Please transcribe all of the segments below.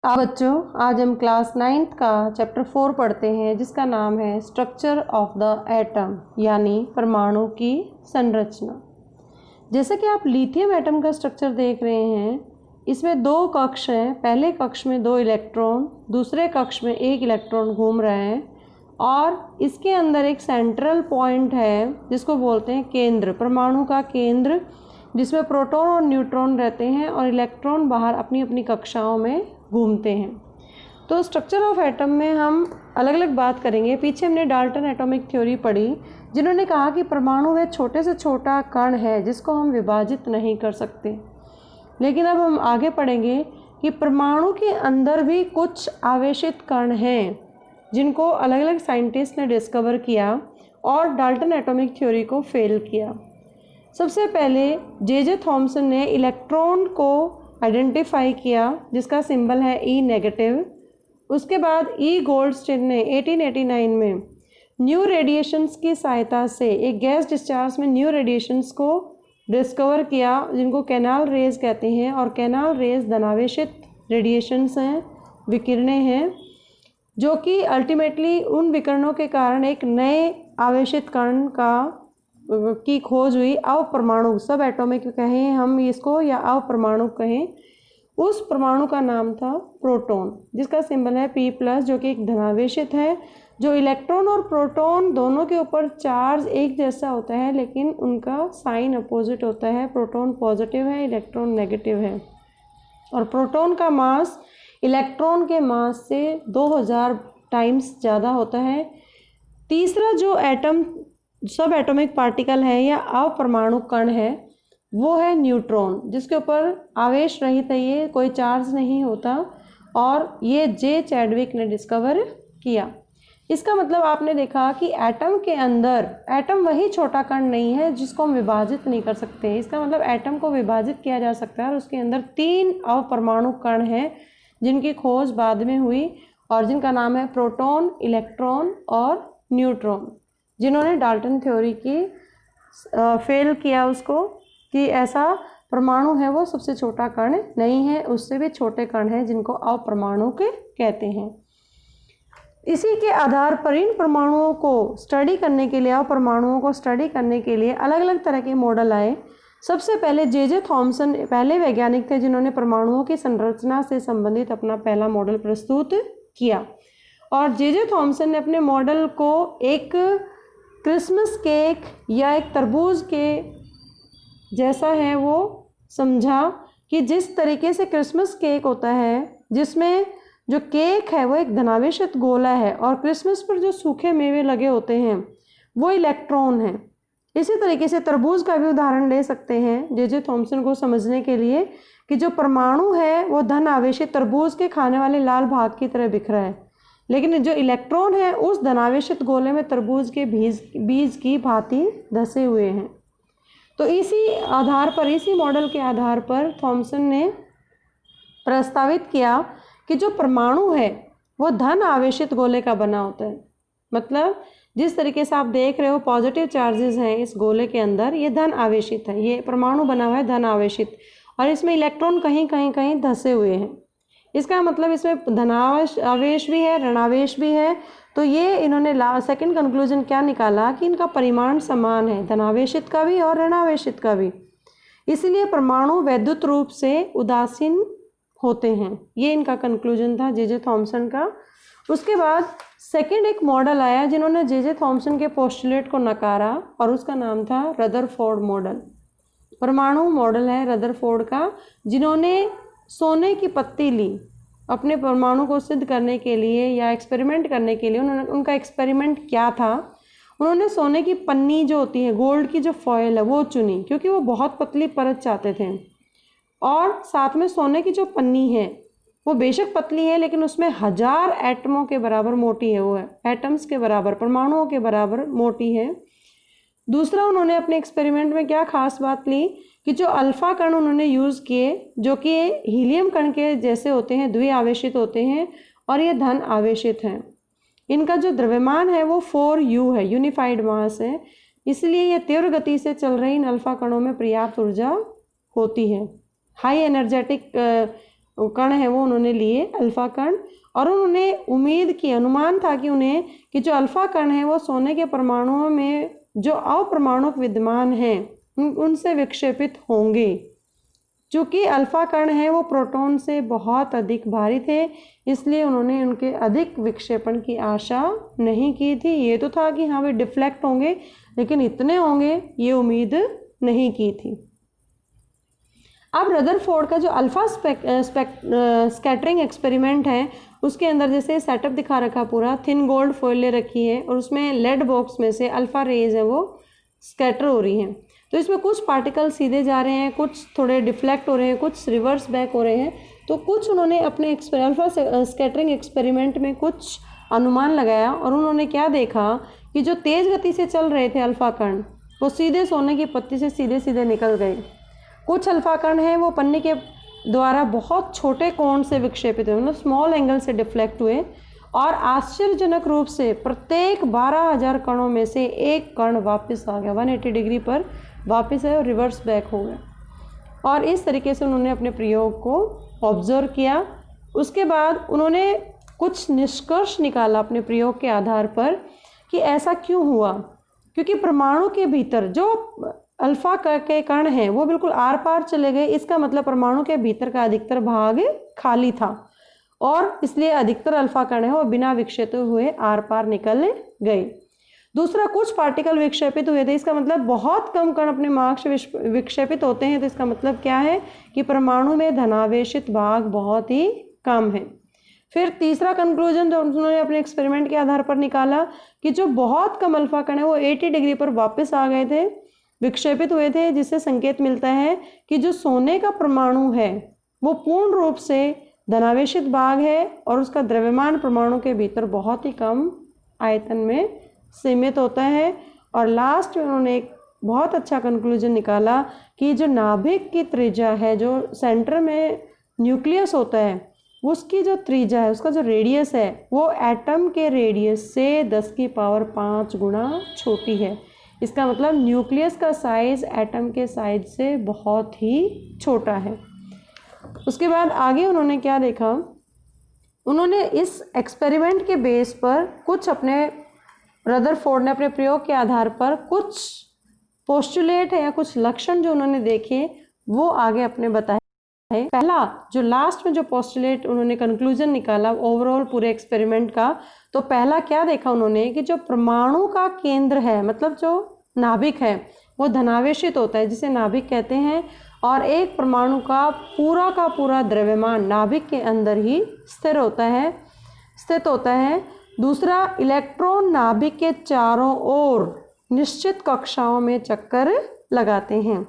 बच्चों, आज हम क्लास 9th का चैप्टर 4 पढ़ते हैं जिसका नाम है स्ट्रक्चर ऑफ द एटम यानी परमाणु की संरचना। जैसे कि आप लिथियम एटम का स्ट्रक्चर देख रहे हैं, इसमें दो कक्ष हैं। पहले कक्ष में 2 इलेक्ट्रॉन, दूसरे कक्ष में 1 इलेक्ट्रॉन घूम रहे हैं और इसके अंदर एक सेंट्रल पॉइंट है जिसको बोलते हैं केंद्र, परमाणु का केंद्र, जिसमें प्रोटॉन और न्यूट्रॉन रहते हैं और इलेक्ट्रॉन बाहर अपनी अपनी कक्षाओं में घूमते हैं। तो स्ट्रक्चर ऑफ एटम में हम अलग अलग बात करेंगे। पीछे हमने डाल्टन एटॉमिक थ्योरी पढ़ी, जिन्होंने कहा कि परमाणु वह छोटे से छोटा कण है जिसको हम विभाजित नहीं कर सकते। लेकिन अब हम आगे पढ़ेंगे कि परमाणु के अंदर भी कुछ आवेशित कण हैं जिनको अलग अलग साइंटिस्ट ने डिस्कवर किया और डाल्टन एटॉमिक थ्योरी को फेल किया। सबसे पहले जे थॉमसन ने इलेक्ट्रॉन को आइडेंटिफाई किया जिसका सिंबल है ई नेगेटिव। उसके बाद ई गोल्डस्टीन ने 1889 में न्यू रेडिएशंस की सहायता से एक गैस डिस्चार्ज में न्यू रेडिएशंस को डिस्कवर किया जिनको कैनाल रेज कहते हैं। और कैनाल रेज धनावेशित रेडिएशंस हैं, विकिरणें हैं, जो कि अल्टीमेटली उन विकिरणों के कारण एक नए आवेशित कण की खोज हुई। अवपरमाणु, सब एटॉमिक कहें हम इसको या अवपरमाणु कहें, उस परमाणु का नाम था प्रोटॉन जिसका सिंबल है P+, जो कि एक धनावेशित है। जो इलेक्ट्रॉन और प्रोटॉन दोनों के ऊपर चार्ज एक जैसा होता है लेकिन उनका साइन अपोजिट होता है। प्रोटॉन पॉजिटिव है, इलेक्ट्रॉन नेगेटिव है और प्रोटॉन का मास इलेक्ट्रॉन के मास से 2000 टाइम्स ज़्यादा होता है। तीसरा जो एटम सब एटॉमिक पार्टिकल है या अपरमाणु कण है वो है न्यूट्रॉन, जिसके ऊपर आवेश रहित है, ये कोई चार्ज नहीं होता और ये जे चैडविक ने डिस्कवर किया। इसका मतलब आपने देखा कि एटम के अंदर, एटम वही छोटा कण नहीं है जिसको हम विभाजित नहीं कर सकते। इसका मतलब एटम को विभाजित किया जा सकता है और उसके अंदर 3 अवपरमाणु कण हैं जिनकी खोज बाद में हुई और जिनका नाम है प्रोटॉन, इलेक्ट्रॉन और न्यूट्रॉन, जिन्होंने डाल्टन थ्योरी की फेल किया उसको कि ऐसा परमाणु है वो सबसे छोटा कण नहीं है, उससे भी छोटे कण हैं जिनको अपरमाणु के कहते हैं। इसी के आधार पर इन परमाणुओं को स्टडी करने के लिए, अपरमाणुओं को स्टडी करने के लिए अलग अलग तरह के मॉडल आए। सबसे पहले जे थॉमसन पहले वैज्ञानिक थे जिन्होंने परमाणुओं की संरचना से संबंधित अपना पहला मॉडल प्रस्तुत किया और जे थॉमसन ने अपने मॉडल को एक क्रिसमस केक या एक तरबूज के जैसा है वो समझा कि जिस तरीके से क्रिसमस केक होता है जिसमें जो केक है वो एक धनावेशित गोला है और क्रिसमस पर जो सूखे मेवे लगे होते हैं वो इलेक्ट्रॉन हैं। इसी तरीके से तरबूज का भी उदाहरण ले सकते हैं जे थॉमसन को समझने के लिए कि जो परमाणु है वो धन आवेशित तरबूज के खाने वाले लाल भाग की तरह बिखरा है, लेकिन जो इलेक्ट्रॉन है उस धनावेशित गोले में तरबूज के बीज की भांति धसे हुए हैं। तो इसी आधार पर, इसी मॉडल के आधार पर थॉमसन ने प्रस्तावित किया कि जो परमाणु है वो धन आवेशित गोले का बना होता है। मतलब जिस तरीके से आप देख रहे हो पॉजिटिव चार्जेस हैं इस गोले के अंदर, ये धन आवेशित है, ये परमाणु बना हुआ है धन आवेशित और इसमें इलेक्ट्रॉन कहीं कहीं कहीं धसे हुए हैं। इसका मतलब इसमें धनावेश आवेश भी है, ऋणावेश भी है। तो ये इन्होंने सेकंड कंक्लूजन क्या निकाला कि इनका परिमाण समान है, धनावेशित का भी और ऋणावेशित का भी, इसलिए परमाणु वैद्युत रूप से उदासीन होते हैं। ये इनका कंक्लूजन था जे थॉमसन का। उसके बाद सेकंड एक मॉडल आया जिन्होंने जे थॉमसन के पोस्टुलेट को नकारा और उसका नाम था रदरफोर्ड मॉडल। परमाणु मॉडल है रदरफोर्ड का, जिन्होंने सोने की पत्ती ली अपने परमाणु को सिद्ध करने के लिए या एक्सपेरिमेंट करने के लिए। उनका एक्सपेरिमेंट क्या था, उन्होंने सोने की पन्नी जो होती है, गोल्ड की जो फॉयल है वो चुनी क्योंकि वो बहुत पतली परत चाहते थे और साथ में सोने की जो पन्नी है वो बेशक पतली है लेकिन उसमें 1000 एटमों के बराबर मोटी है, वो है एटम्स के बराबर, परमाणुओं के बराबर मोटी है। दूसरा, उन्होंने अपने एक्सपेरिमेंट में क्या खास बात ली कि जो अल्फा कण उन्होंने यूज़ किए जो कि हीलियम कण के जैसे होते हैं, द्विआवेशित होते हैं और ये धन आवेशित हैं। इनका जो द्रव्यमान है वो 4u है, यूनिफाइड मास है, इसलिए ये तीव्र गति से चल रही इन अल्फा कणों में पर्याप्त ऊर्जा होती है। हाई एनर्जेटिक कण है वो उन्होंने लिए अल्फा कण, और उन्होंने उम्मीद की, अनुमान था कि उन्हें कि जो अल्फा कण है वो सोने के परमाणुओं में जो अपरमाणुक विद्यमान हैं उनसे विक्षेपित होंगे। चूँकि अल्फा कण है वो प्रोटॉन से बहुत अधिक भारी थे, इसलिए उन्होंने उनके अधिक विक्षेपण की आशा नहीं की थी। ये तो था कि हाँ वे डिफ्लेक्ट होंगे, लेकिन इतने होंगे ये उम्मीद नहीं की थी। अब रदरफोर्ड का जो अल्फा स्कैटरिंग एक्सपेरिमेंट है उसके अंदर जैसे सेटअप दिखा रखा पूरा, थिन गोल्ड फॉइल ले रखी है और उसमें लेड बॉक्स में से अल्फा रेज है वो स्कैटर हो रही हैं। तो इसमें कुछ पार्टिकल सीधे जा रहे हैं, कुछ थोड़े डिफ्लेक्ट हो रहे हैं, कुछ रिवर्स बैक हो रहे हैं। तो कुछ उन्होंने अपने अल्फा स्कैटरिंग एक्सपेरिमेंट में कुछ अनुमान लगाया और उन्होंने क्या देखा कि जो तेज़ गति से चल रहे थे अल्फा कण वो सीधे सोने की पत्ती से सीधे सीधे निकल गए। कुछ अल्फा कण हैं वो पन्नी के द्वारा बहुत छोटे कोण से विक्षेपित हुए, मतलब स्मॉल एंगल से डिफ्लेक्ट हुए, और आश्चर्यजनक रूप से प्रत्येक 12,000 कणों में से एक कण वापस आ गया, 180 डिग्री पर वापस है और रिवर्स बैक हो गया। और इस तरीके से उन्होंने अपने प्रयोग को ऑब्जर्व किया। उसके बाद उन्होंने कुछ निष्कर्ष निकाला अपने प्रयोग के आधार पर कि ऐसा क्यों हुआ, क्योंकि परमाणु के भीतर जो अल्फा के कण हैं वो बिल्कुल आर पार चले गए। इसका मतलब परमाणु के भीतर का अधिकतर भाग खाली था और इसलिए अधिकतर अल्फा कण है वो बिना विक्षेपित हुए आर पार निकल गए। दूसरा, कुछ पार्टिकल विक्षेपित हुए थे, इसका मतलब बहुत कम कण अपने मार्ग से विक्षेपित होते हैं। तो इसका मतलब क्या है कि परमाणु में धनावेशित भाग बहुत ही कम है। फिर तीसरा कंक्लूजन जो उन्होंने अपने एक्सपेरिमेंट के आधार पर निकाला कि जो बहुत कम अल्फा कण है वो 80 डिग्री पर वापस आ गए थे, विक्षेपित हुए थे, जिससे संकेत मिलता है कि जो सोने का परमाणु है वो पूर्ण रूप से धनावेशित भाग है और उसका द्रव्यमान परमाणु के भीतर बहुत ही कम आयतन में सीमित होता है। और लास्ट में उन्होंने एक बहुत अच्छा कंक्लूजन निकाला कि जो नाभिक की त्रिज्या है, जो सेंटर में न्यूक्लियस होता है, उसकी जो त्रिज्या है, उसका जो रेडियस है वो एटम के रेडियस से 10 की पावर 5 गुना छोटी है। इसका मतलब न्यूक्लियस का साइज एटम के साइज से बहुत ही छोटा है। उसके बाद आगे उन्होंने क्या देखा, उन्होंने इस एक्सपेरिमेंट के बेस पर कुछ अपने रदरफोर्ड ने अपने प्रयोग के आधार पर कुछ पोस्टुलेट है या कुछ लक्षण जो उन्होंने देखे वो आगे अपने बताए। पहला, जो लास्ट में जो पोस्टुलेट उन्होंने कंक्लूजन निकाला ओवरऑल पूरे एक्सपेरिमेंट का, तो पहला क्या देखा उन्होंने कि जो परमाणु का केंद्र है, मतलब जो नाभिक है, वो धनावेशित होता है जिसे नाभिक कहते हैं, और एक परमाणु का पूरा द्रव्यमान नाभिक के अंदर ही स्थित होता है। दूसरा, इलेक्ट्रॉन नाभिक के चारों ओर निश्चित कक्षाओं में चक्कर लगाते हैं।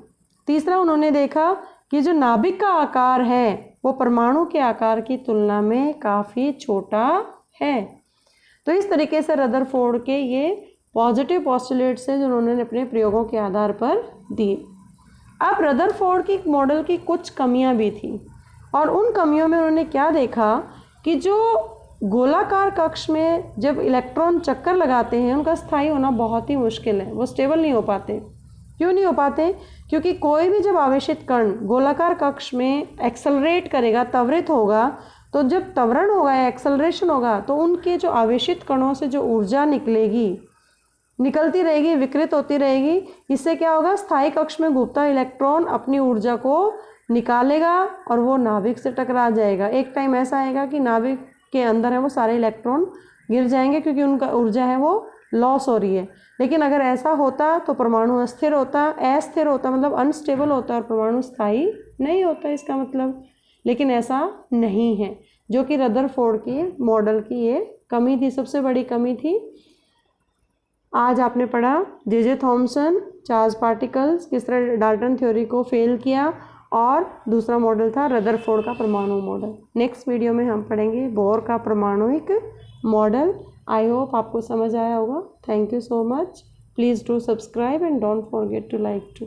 तीसरा, उन्होंने देखा कि जो नाभिक का आकार है वो परमाणु के आकार की तुलना में काफ़ी छोटा है। तो इस तरीके से रदरफोर्ड के ये पॉजिटिव पोस्टुलेट्स हैं जो उन्होंने अपने प्रयोगों के आधार पर दिए। अब रदरफोर्ड की मॉडल की कुछ कमियां भी थी, और उन कमियों में उन्होंने क्या देखा कि जो गोलाकार कक्ष में जब इलेक्ट्रॉन चक्कर लगाते हैं उनका स्थायी होना बहुत ही मुश्किल है, वो स्टेबल नहीं हो पाते। क्यों नहीं हो पाते? क्योंकि कोई भी जब आवेशित कण गोलाकार कक्ष में एक्सेलरेट करेगा, त्वरित होगा, तो जब त्वरण होगा या एक्सेलरेशन होगा तो उनके जो आवेशित कणों से जो ऊर्जा निकलती रहेगी, विकृत होती रहेगी। इससे क्या होगा, स्थायी कक्ष में घूमता इलेक्ट्रॉन अपनी ऊर्जा को निकालेगा और वो नाभिक से टकरा जाएगा। एक टाइम ऐसा आएगा कि नाभिक के अंदर है वो सारे इलेक्ट्रॉन गिर जाएंगे क्योंकि उनका ऊर्जा है वो लॉस हो रही है। लेकिन अगर ऐसा होता तो परमाणु अस्थिर होता मतलब अनस्टेबल होता और परमाणु स्थायी नहीं होता इसका मतलब। लेकिन ऐसा नहीं है, जो कि रदरफोर्ड की मॉडल की ये कमी थी, सबसे बड़ी कमी थी। आज आपने पढ़ा जे थॉमसन चार्ज पार्टिकल्स किस तरह डाल्टन थ्योरी को फेल किया, और दूसरा मॉडल था रदरफोर्ड का परमाणु मॉडल। नेक्स्ट वीडियो में हम पढ़ेंगे बोर का परमाणुिक मॉडल। आई होप आपको समझ आया होगा। Thank you so much. Please do subscribe and don't forget to like to.